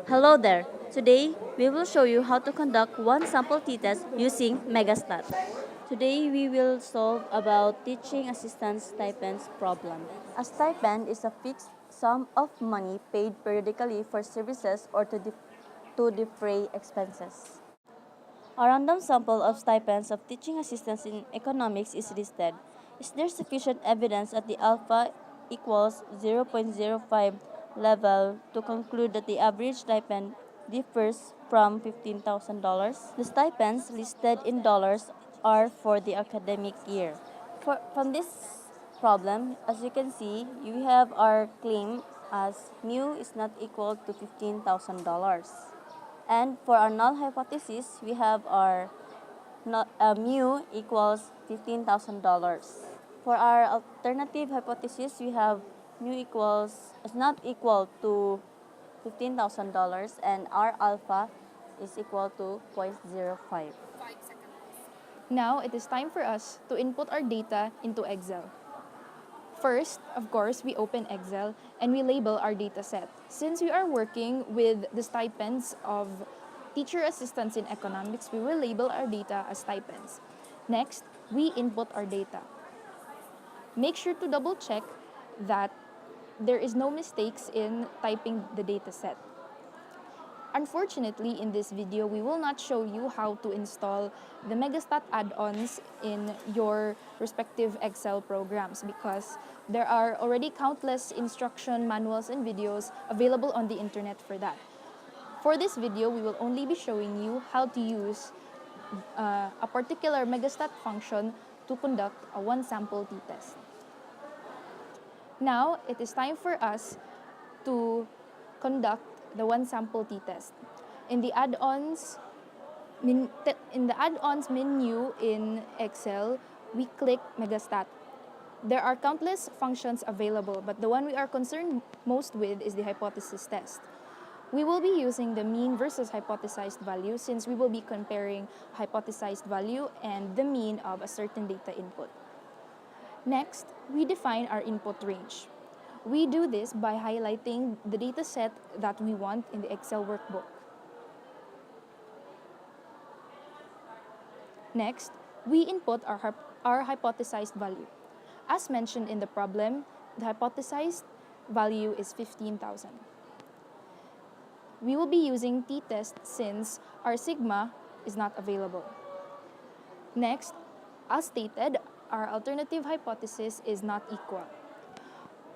Hello there. Today, we will show you how to conduct one sample t-test using Megastat. Today, we will solve about teaching assistants stipends problem. A stipend is a fixed sum of money paid periodically for services or to defray expenses. A random sample of stipends of teaching assistants in economics is listed. Is there sufficient evidence at the alpha equals 0.05 level to conclude that the average stipend differs from $15,000? The stipends listed in dollars are for the academic year. From this problem, as you can see, we have our claim as mu is not equal to $15,000. And for our null hypothesis, we have our mu equals $15,000. For our alternative hypothesis, we have mu is not equal to $15,000 and our alpha is equal to 0.05. Now, it is time for us to input our data into Excel. First, of course, we open Excel and we label our data set. Since we are working with the stipends of teacher assistants in economics, we will label our data as stipends. Next, we input our data. Make sure to double check that there is no mistakes in typing the data set. Unfortunately, in this video, we will not show you how to install the Megastat add-ons in your respective Excel programs because there are already countless instruction manuals and videos available on the internet for that. For this video, we will only be showing you how to use a particular Megastat function to conduct a one-sample t-test. Now, it is time for us to conduct the one sample t-test. In the add-ons menu in Excel, we click Megastat. There are countless functions available, but the one we are concerned most with is the hypothesis test. We will be using the mean versus hypothesized value since we will be comparing hypothesized value and the mean of a certain data input. Next, we define our input range. We do this by highlighting the data set that we want in the Excel workbook. Next, we input our hypothesized value. As mentioned in the problem, the hypothesized value is 15,000. We will be using t-test since our sigma is not available. Next, as stated, our alternative hypothesis is not equal.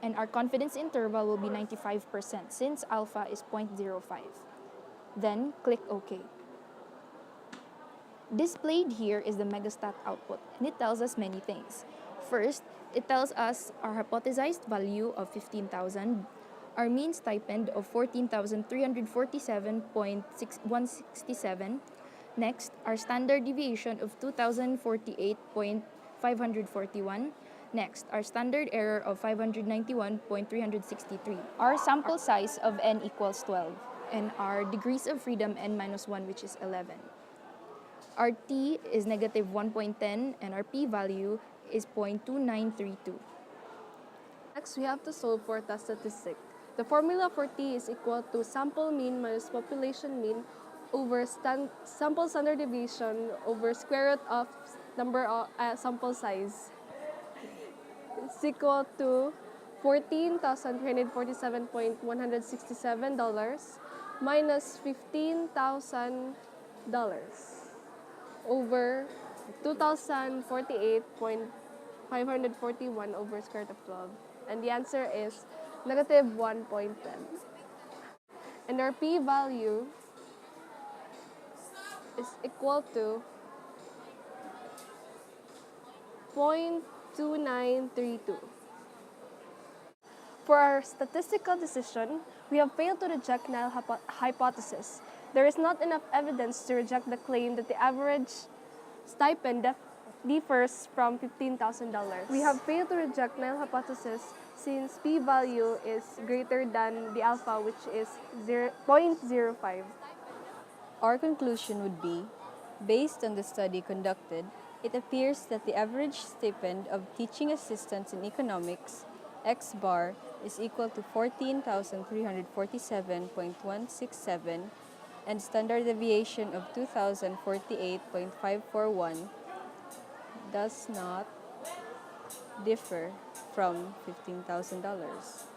And our confidence interval will be 95% since alpha is 0.05. Then click OK. Displayed here is the Megastat output, and it tells us many things. First, it tells us our hypothesized value of 15,000, our mean stipend of 14,347.167. Next, our standard deviation of 2,048.541. Next, our standard error of 591.363. Our sample size of n equals 12. And our degrees of freedom n-1, which is 11. Our t is negative 1.10 and our p-value is 0.2932. Next, we have to solve for test statistic. The formula for t is equal to sample mean minus population mean over sample standard deviation over square root of number of sample size. It's equal to $14,347.167 minus $15,000 over 2,048.541 over square root of 12. And the answer is negative 1.10. And our p-value is equal to 0.2932. For our statistical decision, we have failed to reject null hypothesis. There is not enough evidence to reject the claim that the average stipend differs from $15,000. We have failed to reject null hypothesis since p-value is greater than the alpha, which is 0.05. Our conclusion would be, based on the study conducted, it appears that the average stipend of teaching assistants in economics X bar is equal to 14,347.167 and standard deviation of 2,048.541 does not differ from $15,000.